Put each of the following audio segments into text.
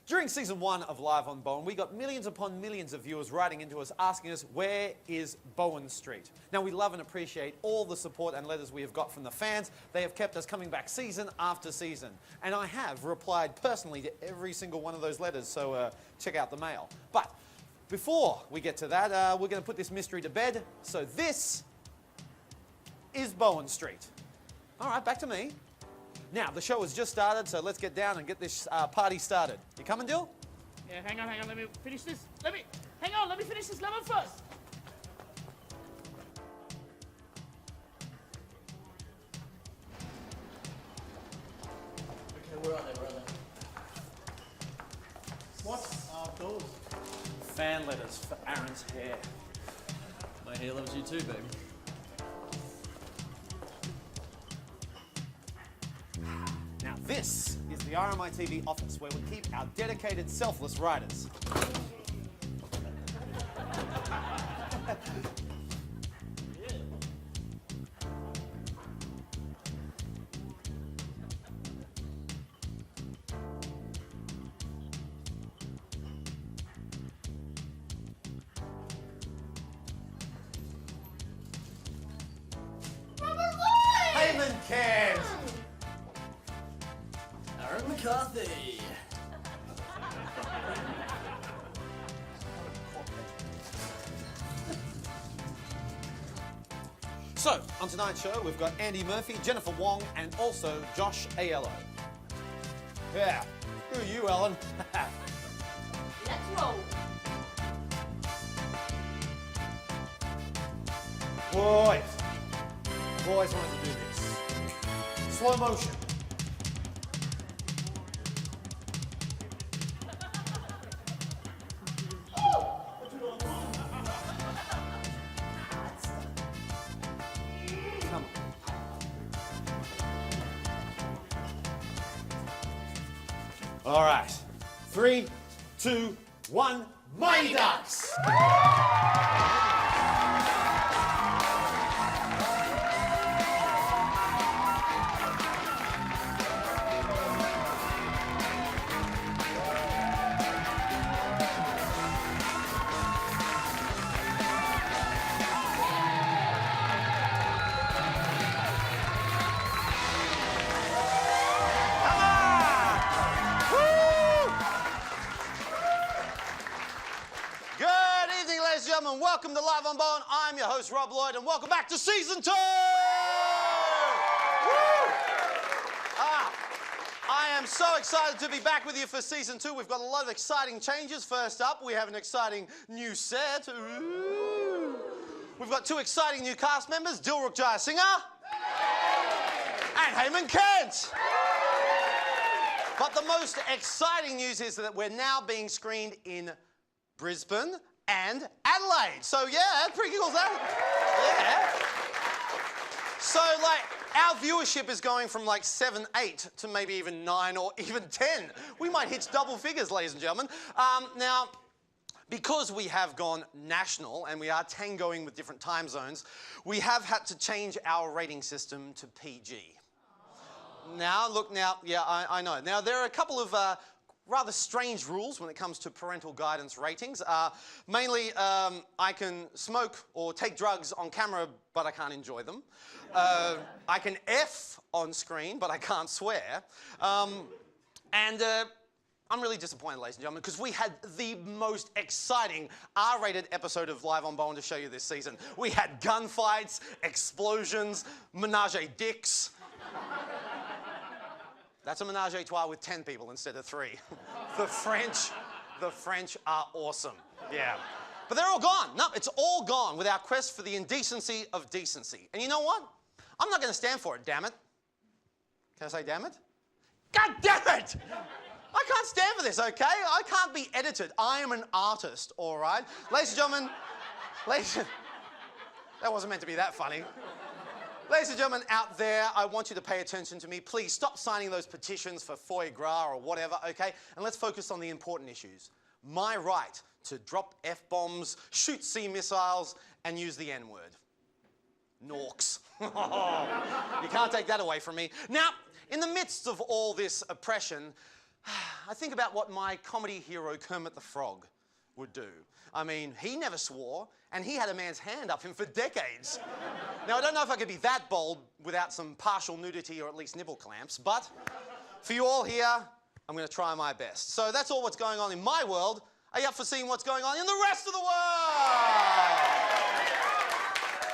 During season 1 of Live on Bowen, we got millions upon millions of viewers writing into us asking us, where is Bowen Street? Now, we love and appreciate all the support and letters we have got from the fans. They have kept us coming back season after season. And I have replied personally to every single one of those letters, so check out the mail. But before we get to that, we're going to put this mystery to bed. So this is Bowen Street. All right, back to me. Now, the show has just started, so let's get down and get this party started. You coming, Dill? Yeah, hang on, let me finish this. Let me finish this lemon first. Okay, where are they? What are those? Fan letters for Aaron's hair. My hair loves you too, baby. Now, this is the RMI TV office where we keep our dedicated, selfless writers. Heyman Kent! Aaron McCarthy. So, on tonight's show, we've got Andy Murphy, Jennifer Wong, and also Josh Aiello. Yeah. Who are you, Ellen? Let's roll. Boys. I've always wanted to do this. Slow motion. Come on. All right. 3, 2, 1. Mighty Ducks! Welcome to Live on Bowen. I'm your host, Rob Lloyd, and welcome back to Season 2! I am so excited to be back with you for Season 2. We've got a lot of exciting changes. First up, we have an exciting new set. Ooh. We've got 2 exciting new cast members, Dilruk Jayasinghe and Heyman Kent. But the most exciting news is that we're now being screened in Brisbane and Adelaide. So yeah, that's pretty cool, that. Yeah. So like, our viewership is going from like 7, 8 to maybe even 9 or even 10. We might hit double figures, ladies and gentlemen. Now, because we have gone national and we are tangoing with different time zones, we have had to change our rating system to PG. Now, look, yeah, I know. Now, there are a couple of rather strange rules when it comes to parental guidance ratings. Mainly, I can smoke or take drugs on camera, but I can't enjoy them. I can F on screen, but I can't swear. I'm really disappointed, ladies and gentlemen, because we had the most exciting R-rated episode of Live on Bowen to show you this season. We had gunfights, explosions, menage-a-dicks. That's a menage-a-trois with 10 people instead of 3. The French are awesome. Yeah. But they're all gone. No, it's all gone with our quest for the indecency of decency. And you know what? I'm not going to stand for it, damn it. Can I say damn it? God damn it! I can't stand for this, okay? I can't be edited. I am an artist, all right? Ladies and gentlemen, that wasn't meant to be that funny. Ladies and gentlemen out there, I want you to pay attention to me. Please stop signing those petitions for foie gras or whatever, okay? And let's focus on the important issues. My right to drop F-bombs, shoot sea missiles, and use the N-word. Norks. You can't take that away from me. Now, in the midst of all this oppression, I think about what my comedy hero Kermit the Frog would do. I mean, he never swore, and he had a man's hand up him for decades. Now, I don't know if I could be that bold without some partial nudity or at least nipple clamps, but for you all here, I'm going to try my best. So that's all what's going on in my world. Are you up for seeing what's going on in the rest of the world?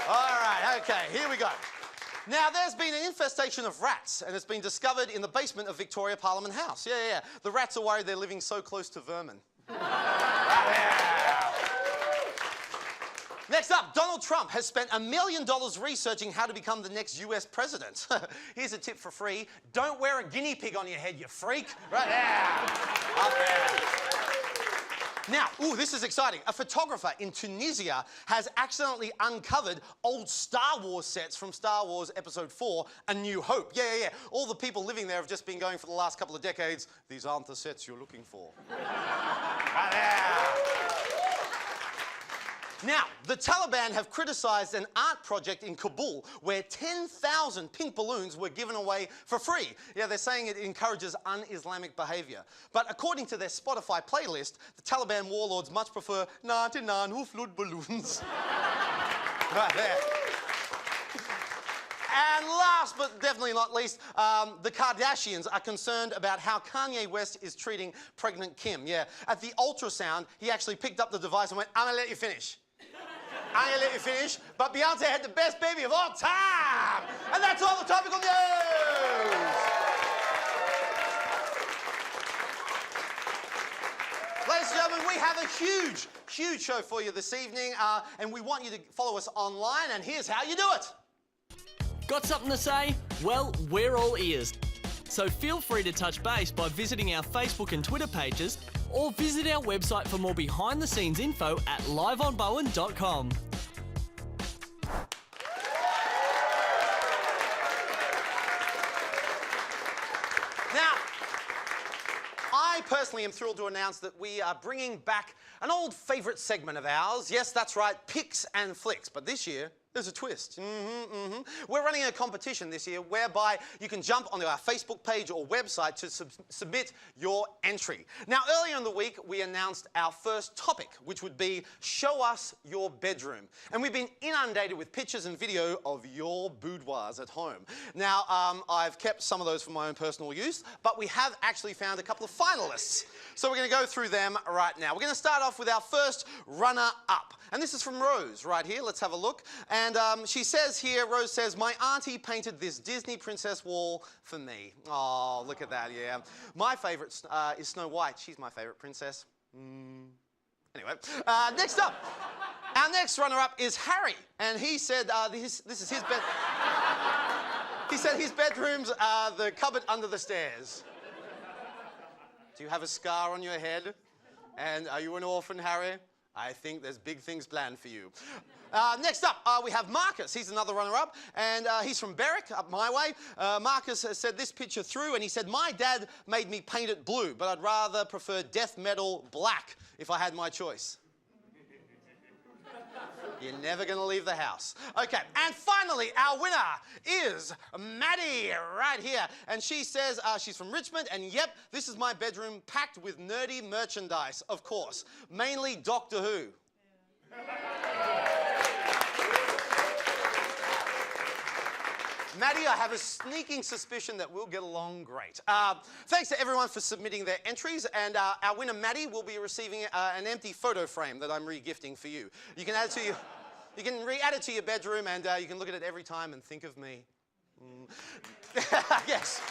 All right, okay, here we go. Now, there's been an infestation of rats, and it's been discovered in the basement of Victoria Parliament House. Yeah. The rats are worried they're living so close to vermin. Next up, Donald Trump has spent $1 million researching how to become the next US president. Here's a tip for free. Don't wear a guinea pig on your head, you freak. Right there. Up there. Now, this is exciting. A photographer in Tunisia has accidentally uncovered old Star Wars sets from Star Wars Episode 4, A New Hope. Yeah. All the people living there have just been going for the last couple of decades, these aren't the sets you're looking for. Right there. Now, the Taliban have criticised an art project in Kabul where 10,000 pink balloons were given away for free. Yeah, they're saying it encourages un-Islamic behaviour. But according to their Spotify playlist, the Taliban warlords much prefer 99 hoofload balloons. Right there. And last but definitely not least, the Kardashians are concerned about how Kanye West is treating pregnant Kim. Yeah, at the ultrasound, he actually picked up the device and went, I'm gonna let you finish. I'm gonna let you finish, but Beyonce had the best baby of all time! And that's all the topical news! Ladies and gentlemen, we have a huge show for you this evening, and we want you to follow us online, and here's how you do it. Got something to say? Well, we're all ears. So feel free to touch base by visiting our Facebook and Twitter pages, or visit our website for more behind-the-scenes info at liveonbowen.com. Now, I personally am thrilled to announce that we are bringing back an old favourite segment of ours. Yes, that's right, Picks and Flicks. But this year, there's a twist. We're running a competition this year whereby you can jump onto our Facebook page or website to submit your entry. Now, earlier in the week, we announced our first topic, which would be Show Us Your Bedroom. And we've been inundated with pictures and video of your boudoirs at home. Now, I've kept some of those for my own personal use, but we have actually found a couple of finalists. So we're going to go through them right now. We're going to start off with our first runner-up. And this is from Rose right here. Let's have a look. And she says here, Rose says, my auntie painted this Disney princess wall for me. Oh, look at that, yeah. My favourite is Snow White. She's my favourite princess. Anyway, next up. Our next runner-up is Harry. And he said this is his bed. He said his bedroom's the cupboard under the stairs. Do you have a scar on your head? And are you an orphan, Harry? I think there's big things planned for you. Next up, we have Marcus. He's another runner-up, and he's from Berwick, up my way. Marcus has said this picture through, and he said, my dad made me paint it blue, but I'd rather prefer death metal black if I had my choice. You're never going to leave the house. Okay, and finally, our winner is Maddie, right here. And she says she's from Richmond, and yep, this is my bedroom packed with nerdy merchandise, of course. Mainly Doctor Who. Maddie, I have a sneaking suspicion that we'll get along great. Thanks to everyone for submitting their entries, and our winner, Maddie, will be receiving an empty photo frame that I'm re-gifting for you. You can add it to your, you can re-add it to your bedroom, and you can look at it every time and think of me. Yes.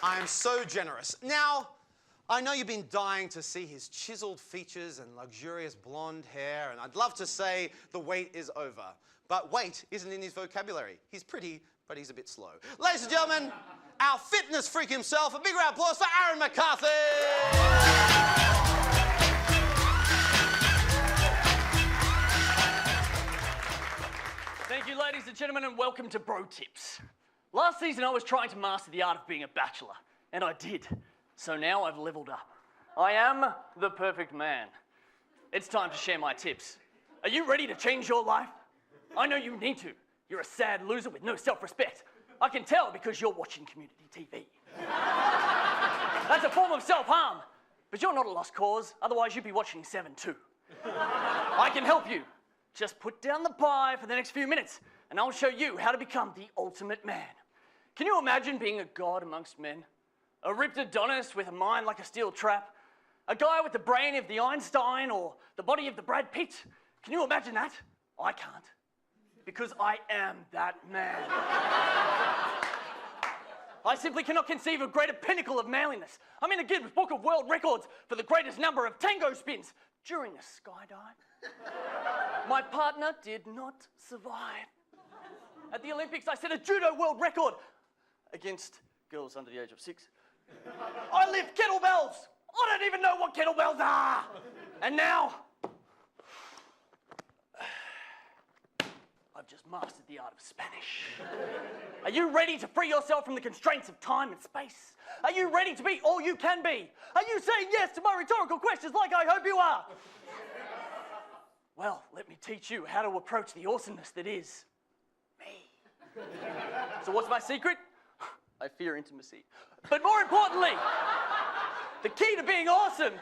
I am so generous. Now, I know you've been dying to see his chiseled features and luxurious blonde hair, and I'd love to say the wait is over. But wait isn't in his vocabulary. He's pretty, but he's a bit slow. Ladies and gentlemen, our fitness freak himself, a big round of applause for Aaron McCarthy! Thank you, ladies and gentlemen, and welcome to Bro Tips. Last season, I was trying to master the art of being a bachelor, and I did. So now I've leveled up. I am the perfect man. It's time to share my tips. Are you ready to change your life? I know you need to. You're a sad loser with no self-respect. I can tell because you're watching community TV. That's a form of self-harm. But you're not a lost cause, otherwise you'd be watching 7 too. I can help you. Just put down the pie for the next few minutes, and I'll show you how to become the ultimate man. Can you imagine being a god amongst men? A ripped Adonis with a mind like a steel trap? A guy with the brain of the Einstein or the body of the Brad Pitt? Can you imagine that? I can't. Because I am that man. I simply cannot conceive of greater pinnacle of manliness. I'm in a Guinness Book of World Records for the greatest number of tango spins during a skydive. My partner did not survive. At the Olympics, I set a judo world record against girls under the age of 6. I lift kettlebells. I don't even know what kettlebells are. And now, I've just mastered the art of Spanish. Are you ready to free yourself from the constraints of time and space? Are you ready to be all you can be? Are you saying yes to my rhetorical questions like I hope you are? Well, let me teach you how to approach the awesomeness that is me. So what's my secret? I fear intimacy. But more importantly, the key to being awesome,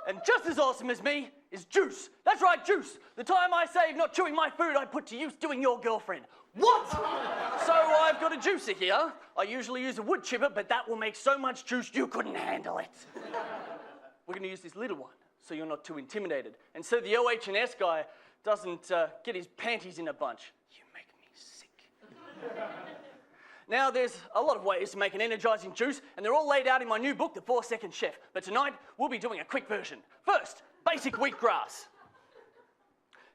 and just as awesome as me, is juice. That's right, juice. The time I save not chewing my food, I put to use doing your girlfriend. What? So I've got a juicer here. I usually use a wood chipper, but that will make so much juice you couldn't handle it. We're going to use this little one, so you're not too intimidated. And so the OH&S guy doesn't get his panties in a bunch. You make me sick. Now, there's a lot of ways to make an energizing juice, and they're all laid out in my new book, The 4-Second Chef. But tonight, we'll be doing a quick version. First, basic wheatgrass.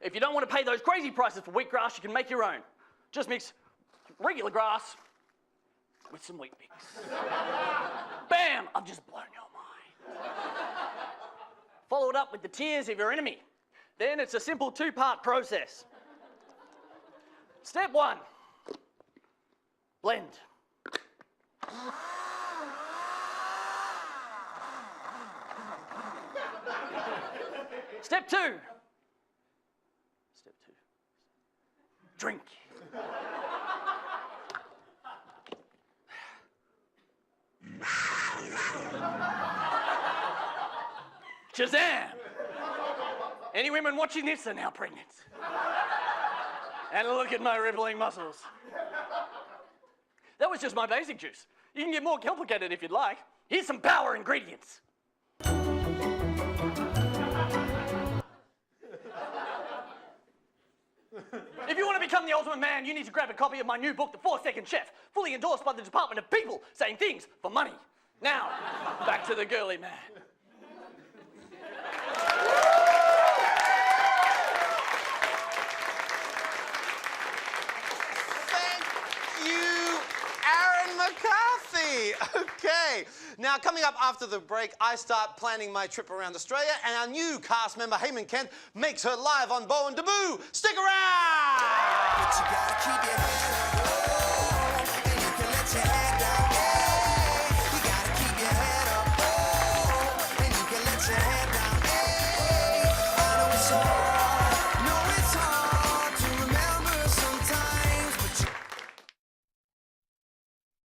If you don't want to pay those crazy prices for wheatgrass, you can make your own. Just mix regular grass with some wheat mix. Bam! I've just blown your mind. Follow it up with the tears of your enemy. Then it's a simple 2-part process. Step 1. Blend. Step 2. Drink. Shazam! Any women watching this are now pregnant. And look at my rippling muscles. That was just my basic juice. You can get more complicated if you'd like. Here's some power ingredients. If you want to become the ultimate man, you need to grab a copy of my new book, The 4-Second Chef, fully endorsed by the Department of People, saying things for money. Now, back to the girly man. McCarthy. Okay. Now, coming up after the break, I start planning my trip around Australia, and our new cast member, Heyman Kent, makes her live on Bowen debut. Stick around!